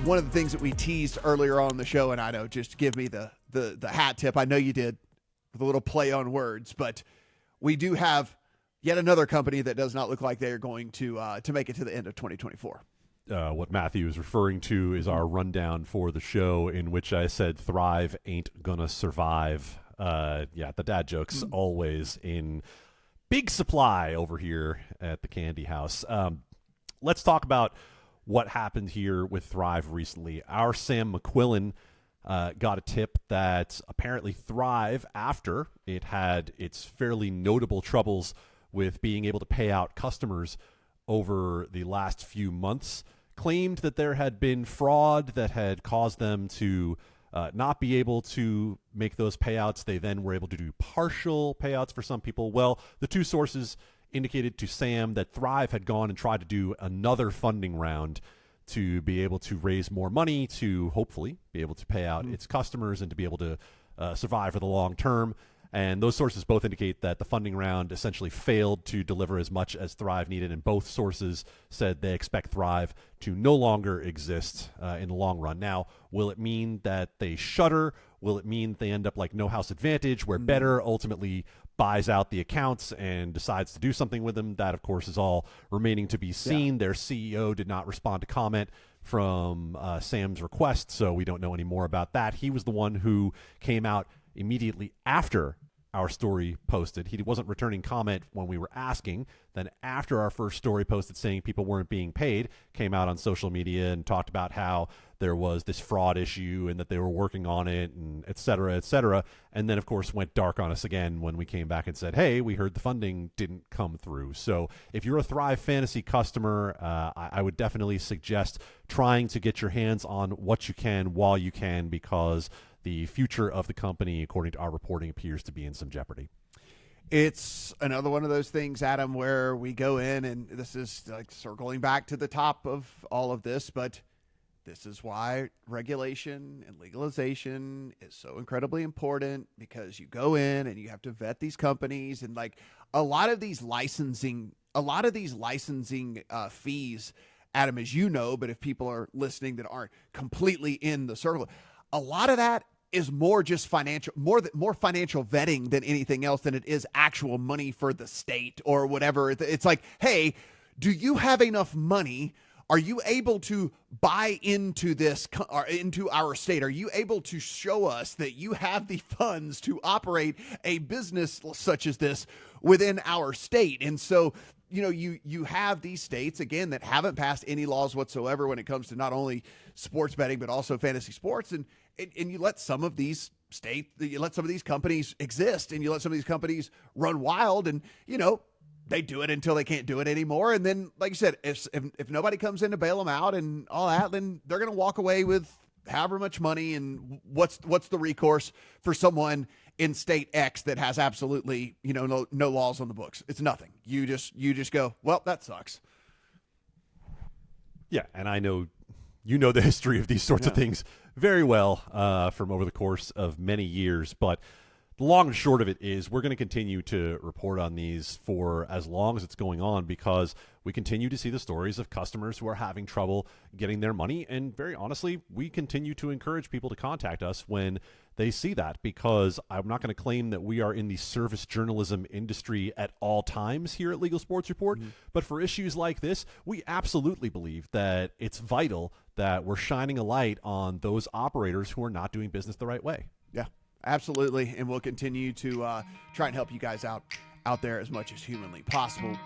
one of the things that we teased earlier on in the show, and I know, just give me the hat tip. I know you did with a little play on words, but we do have yet another company that does not look like they're going to make it to the end of 2024. What Matthew is referring to is our rundown for the show, in which I said Thrive ain't gonna survive. The dad joke's always in big supply over here at the Candee House. Let's talk about what happened here with Thrive recently. Our Sam McQuillan got a tip that apparently Thrive, after it had its fairly notable troubles with being able to pay out customers over the last few months, claimed that there had been fraud that had caused them to not be able to make those payouts. They then were able to do partial payouts for some people. Well, the two sources indicated to Sam that Thrive had gone and tried to do another funding round to be able to raise more money to hopefully be able to pay out its customers and to be able to survive for the long term. And those sources both indicate that the funding round essentially failed to deliver as much as Thrive needed, and both sources said they expect Thrive to no longer exist in the long run. Now, will it mean that they shutter? Will it mean they end up like No House Advantage, where Better ultimately buys out the accounts and decides to do something with them? That, of course, is all remaining to be seen. Yeah. Their CEO did not respond to comment from Sam's request, so we don't know any more about that. He was the one who came out immediately after our story posted. He wasn't returning comment when we were asking. Then after our first story posted saying people weren't being paid, came out on social media and talked about how there was this fraud issue and that they were working on it, and et cetera, et cetera. And then, of course, went dark on us again when we came back and said, hey, we heard the funding didn't come through. So if you're a Thrive Fantasy customer, I would definitely suggest trying to get your hands on what you can while you can, because the future of the company, according to our reporting, appears to be in some jeopardy. It's another one of those things, Adam, where we go in, and this is like circling back to the top of all of this, but this is why regulation and legalization is so incredibly important, because you go in and you have to vet these companies, and like a lot of these licensing fees, Adam, as you know, but if people are listening that aren't completely in the circle, a lot of that is more just financial, more financial vetting than anything else, than it is actual money for the state or whatever. It's like, hey, do you have enough money? Are you able to buy into this, or into our state? Are you able to show us that you have the funds to operate a business such as this within our state? And so, you know, you have these states, again, that haven't passed any laws whatsoever when it comes to not only sports betting, but also fantasy sports. And you let some of these companies exist, and you let some of these companies run wild, and, you know, they do it until they can't do it anymore. And then, like you said, if nobody comes in to bail them out and all that, then they're going to walk away with however much money. And what's the recourse for someone in state X that has absolutely, you know, no laws on the books? It's nothing. You just go, well, that sucks. Yeah, and I know you know the history of these sorts of things very well from over the course of many years, but the long and short of it is we're going to continue to report on these for as long as it's going on, because we continue to see the stories of customers who are having trouble getting their money. And very honestly, we continue to encourage people to contact us when they see that, because I'm not going to claim that we are in the service journalism industry at all times here at Legal Sports Report. But for issues like this, we absolutely believe that it's vital that we're shining a light on those operators who are not doing business the right way. Yeah. Absolutely, and we'll continue to try and help you guys out there as much as humanly possible.